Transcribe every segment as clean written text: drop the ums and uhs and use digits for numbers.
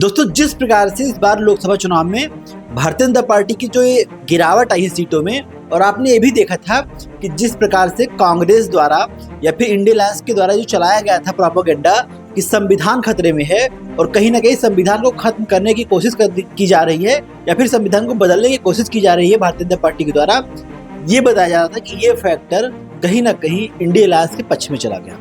दोस्तों, जिस प्रकार से इस बार लोकसभा चुनाव में भारतीय जनता पार्टी की जो ये गिरावट आई है सीटों में, और आपने ये भी देखा था कि जिस प्रकार से कांग्रेस द्वारा या फिर इंडिया अलायंस के द्वारा जो चलाया गया था प्रोपेगेंडा कि संविधान खतरे में है और कहीं ना कहीं संविधान को खत्म करने की कोशिश की जा रही है या फिर संविधान को बदलने की कोशिश की जा रही है भारतीय जनता पार्टी के द्वारा, ये बताया जा रहा था कि ये फैक्टर कहीं ना कहीं इंडिया अलायंस के पक्ष में चला गया।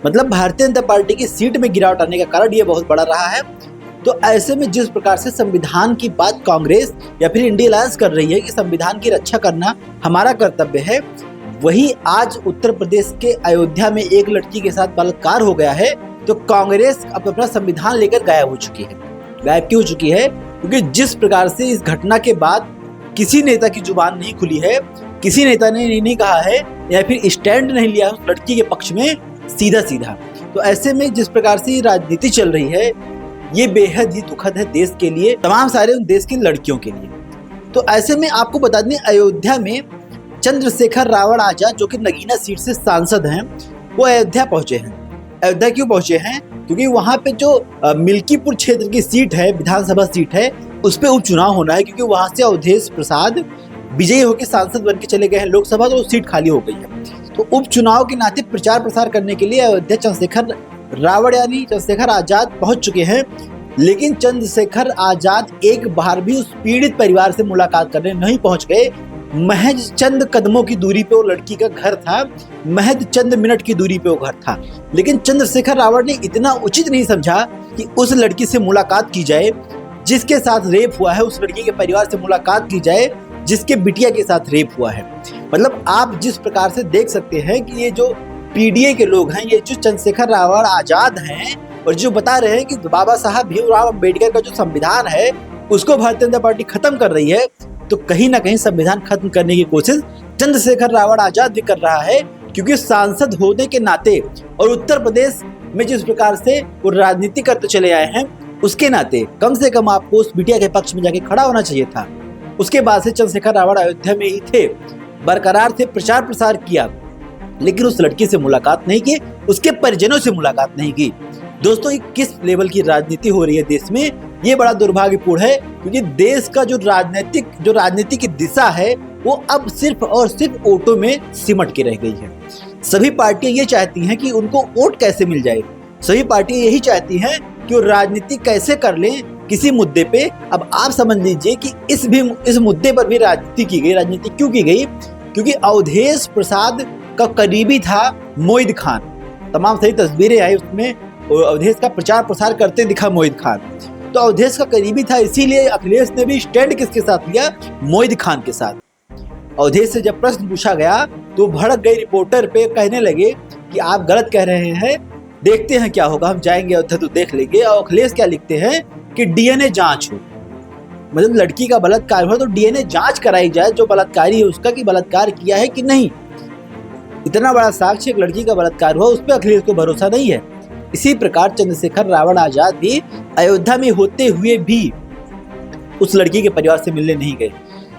मतलब भारतीय जनता पार्टी की सीट में गिरावट आने का कारण ये बहुत बड़ा रहा है। तो ऐसे में जिस प्रकार से संविधान की बात कांग्रेस या फिर इंडिया अलायंस कर रही है कि संविधान की रक्षा करना हमारा कर्तव्य है, वही आज उत्तर प्रदेश के अयोध्या में एक लड़की के साथ बलात्कार हो गया है तो कांग्रेस अब अपना संविधान लेकर गायब हो चुकी है। गायब क्यों हो चुकी है? क्योंकि जिस प्रकार से इस घटना के बाद किसी नेता की जुबान नहीं खुली है, किसी नेता ने नहीं कहा है या फिर स्टैंड नहीं लिया उस लड़की के पक्ष में सीधा सीधा। तो ऐसे में जिस प्रकार से राजनीति चल रही है, ये बेहद ही दुखद है देश के लिए, तमाम सारे देश की लड़कियों के लिए। तो ऐसे में आपको बता दें, अयोध्या में चंद्रशेखर रावण आजाद जो कि नगीना सीट से सांसद हैं, वो अयोध्या पहुंचे हैं। अयोध्या क्यों पहुंचे हैं? क्योंकि वहां पे जो मिल्कीपुर क्षेत्र की सीट है, विधानसभा सीट है, उस पर उपचुनाव होना है। क्योंकि वहां से अवधेश प्रसाद विजयी होकर सांसद बन के चले गए हैं लोकसभा, तो सीट खाली हो गई है। तो उपचुनाव के नाते प्रचार प्रसार करने के लिए अयोध्या चंद्रशेखर रावण यानी चंद्रशेखर आजाद पहुंच चुके हैं। लेकिन चंद्रशेखर आजाद एक बार भी उस पीड़ित परिवार से मुलाकात करने नहीं पहुंच गए। महज चंद कदमों की दूरी पे वो लड़की का घर था, महज चंद मिनट की दूरी पे वो घर था। लेकिन चंद्रशेखर रावण ने इतना उचित नहीं समझा कि उस लड़की से मुलाकात की जाए जिसके साथ रेप हुआ है, उस लड़की के परिवार से मुलाकात की जाए जिसके बिटिया के साथ रेप हुआ है। मतलब आप जिस प्रकार से देख सकते हैं कि ये जो पीडीए के लोग हैं, ये जो चंद्रशेखर रावण आजाद हैं और जो बता रहे हैं कि बाबा साहब भीमराव अंबेडकर का जो संविधान है उसको भारतीय जनता पार्टी खत्म कर रही है, तो कहीं ना कहीं संविधान खत्म करने की कोशिश चंद्रशेखर रावण आजाद भी कर रहा है। क्योंकि सांसद होने के नाते और उत्तर प्रदेश में जिस प्रकार से वो राजनीति करते चले आए हैं, उसके नाते कम से कम आपको उस बिटिया के पक्ष में जाके खड़ा होना चाहिए था। उसके बाद से चंद्रशेखर रावण अयोध्या में ही थे, बरकरार थे, प्रचार प्रसार किया, लेकिन उस लड़की से मुलाकात नहीं की, उसके परिजनों से मुलाकात नहीं की। दोस्तों, ये किस लेवल की राजनीति हो रही है देश में, ये बड़ा दुर्भाग्यपूर्ण है। क्योंकि देश का जो राजनीति की दिशा है वो अब सिर्फ और सिर्फ वोटों में सिमट के रह गई है। सभी पार्टियां ये चाहती हैं कि उनको वोट कैसे मिल जाए, सभी पार्टियां यही चाहती हैं कि वो राजनीति कैसे कर लें किसी मुद्दे पे। अब आप समझ लीजिए कि इस मुद्दे पर भी राजनीति की गई। राजनीति क्यों की गई? क्योंकि अवधेश प्रसाद का करीबी था मोहित खान। तमाम सही तस्वीरें आई, उसमें अवधेश का प्रचार प्रसार करते दिखा मोहित खान। तो अवधेश का करीबी था, इसीलिए अखिलेश ने भी स्टैंड किसके साथ लिया? मोहित खान के साथ। अवधेश से जब प्रश्न पूछा गया तो भड़क गई रिपोर्टर पे, कहने लगे कि आप गलत कह रहे हैं, देखते हैं क्या होगा, हम जाएंगे अयोध्या तो देख लेंगे। और अखिलेश क्या लिखते हैं कि डीएनए जांच हो, मतलब लड़की का बलात्कार हो तो डीएनए जांच कराई जाए जो बलात्कारी है उसका, कि बलात्कार किया है कि नहीं। इतना बड़ा साक्ष्य एक लड़की का बलात्कार हुआ, उस पर अखिलेश को भरोसा नहीं है। इसी प्रकार चंद्रशेखर रावण आजाद भी अयोध्या में होते हुए भी उस लड़की के परिवार से मिलने नहीं गए।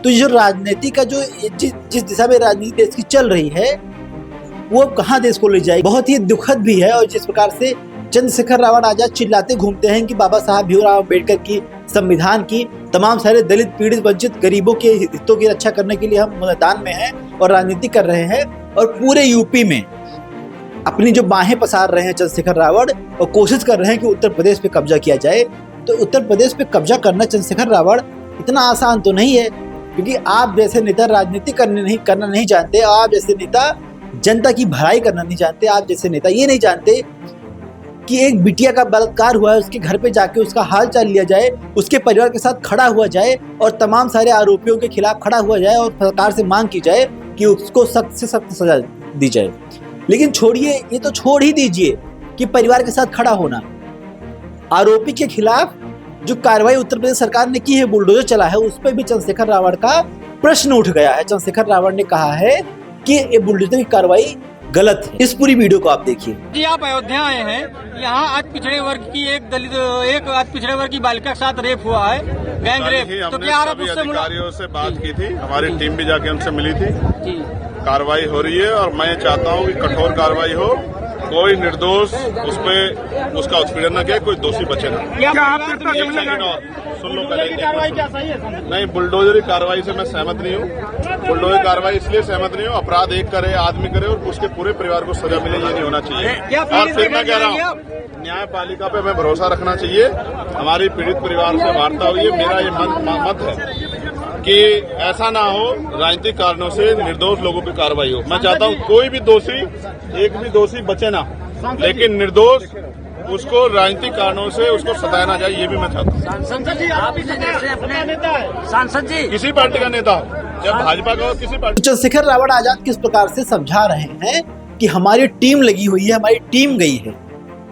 तो जो राजनीति का जो जिस दिशा में राजनीति देश की चल रही है वो कहाँ देश को ले जाएगी, बहुत ही दुखद भी है। और जिस प्रकार से चंद्रशेखर रावण आजाद चिल्लाते घूमते हैं कि बाबा साहब भीमराव अंबेडकर की संविधान की, तमाम सारे दलित पीड़ित वंचित गरीबों के हितों की रक्षा करने के लिए हम मैदान में हैं और राजनीति कर रहे हैं, और पूरे यूपी में अपनी जो बाहें पसार रहे हैं चंद्रशेखर रावण और कोशिश कर रहे हैं कि उत्तर प्रदेश पे कब्जा किया जाए। तो उत्तर प्रदेश पे कब्जा करना चंद्रशेखर रावण इतना आसान तो नहीं है। क्योंकि आप जैसे नेता राजनीति करना नहीं जानते, आप जैसे नेता जनता की भलाई करना नहीं जानते, आप जैसे नेता ये नहीं जानते कि एक बिटिया का बलात्कार हुआ है, उसके घर पे जाके उसका हाल चाल लिया जाए, उसके परिवार के साथ खड़ा हुआ जाए और तमाम सारे आरोपियों के खिलाफ खड़ा हुआ जाए और सरकार से मांग की जाए कि उसको सख्त से सख्त सजा दी जाए। लेकिन छोड़िए, ये तो छोड़ ही दीजिए कि परिवार के साथ खड़ा होना, आरोपी के खिलाफ जो कार्रवाई उत्तर प्रदेश सरकार ने की है, बुलडोजर चला है, उस पर भी चंद्रशेखर रावण का प्रश्न उठ गया है। चंद्रशेखर रावण ने कहा है कि ये बुलडोजर की कार्रवाई गलत है। इस पूरी वीडियो को आप देखिए। जी, आप अयोध्या आए हैं, यहाँ आज पिछड़े वर्ग की एक आज पिछड़े वर्ग की बालिका के साथ रेप हुआ है, गैंग रेप। तो क्या आप उससे अधिकारियों से बात की थी, हमारी टीम भी जाके उनसे मिली थी। कार्रवाई हो रही है और मैं चाहता हूँ कि कठोर कार्रवाई हो कोई निर्दोष उस पे उसका उत्पीड़न न किया, कोई दोषी बचे ना। सुन लो पहले। नहीं, बुलडोजरी कार्रवाई से मैं सहमत नहीं हूँ। बुलडोजरी कार्रवाई इसलिए सहमत नहीं हूँ, अपराध एक करे, आदमी करे और उसके पूरे परिवार को सजा मिले, ये नहीं होना चाहिए। और फिर मैं कह रहा हूँ, न्यायपालिका पे हमें भरोसा रखना चाहिए। हमारी पीड़ित परिवार से वार्ता हुई है। मेरा ये मत है कि ऐसा ना हो राजनीतिक कारणों से निर्दोष लोगों की कार्रवाई हो। मैं चाहता हूं कोई भी दोषी, एक भी दोषी बचे ना, लेकिन निर्दोष उसको राजनीतिक कारणों से उसको सताया ना जाए, ये भी मैं चाहता हूं। सांसद जी, आप जैसे अपने नेता है, सांसद जी किसी पार्टी का नेता हो, चाहे भाजपा का हो, किसी पार्टी। चंद्रशेखर रावण आजाद किस प्रकार से समझा रहे हैं कि हमारी टीम लगी हुई है, हमारी टीम गई है।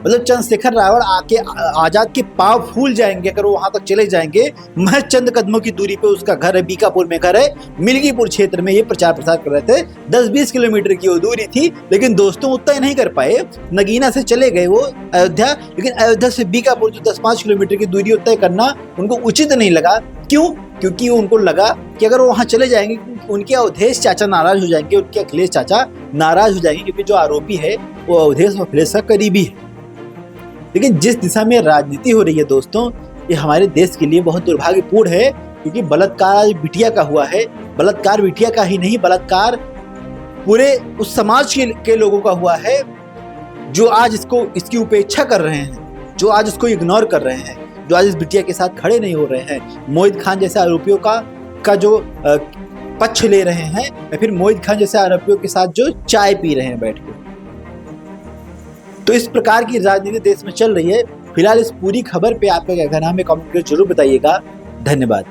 मतलब चंद्रशेखर रावण आके आजाद के पांव फूल जाएंगे अगर वो वहां तक चले जाएंगे। महज चंद कदमों की दूरी पे उसका घर है, बीकापुर में घर है। मिल्कीपुर क्षेत्र में ये प्रचार प्रसार कर रहे थे। 10-20 किलोमीटर की वो दूरी थी, लेकिन दोस्तों उतना ही नहीं कर पाए। नगीना से चले गए वो अयोध्या, लेकिन अयोध्या से बीकापुर जो 10-5 किलोमीटर की दूरी तय करना उनको उचित नहीं लगा। क्यों? क्योंकि उनको लगा कि अगर वो वहां चले जाएंगे उनके अवधेश चाचा नाराज हो जाएंगे, उनके अखिलेश चाचा नाराज हो जाएंगे, क्योंकि जो आरोपी है वो अवधेश और अखिलेश का करीबी है। लेकिन जिस दिशा में राजनीति हो रही है दोस्तों, ये हमारे देश के लिए बहुत दुर्भाग्यपूर्ण है, क्योंकि बलात्कार आज बिटिया का हुआ है। बलात्कार बिटिया का ही नहीं, बलात्कार पूरे उस समाज के लोगों का हुआ है जो आज इसकी उपेक्षा कर रहे हैं, जो आज इसको इग्नोर कर रहे हैं, जो आज इस बिटिया के साथ खड़े नहीं हो रहे हैं। मोहित खान जैसे आरोपियों का जो पक्ष ले रहे हैं, या फिर मोहित खान जैसे आरोपियों के साथ जो चाय पी रहे हैं बैठ के। तो इस प्रकार की राजनीति देश में चल रही है। फिलहाल इस पूरी खबर पे आपका क्या कहना है, हमें कमेंट करके जरूर बताइएगा। धन्यवाद।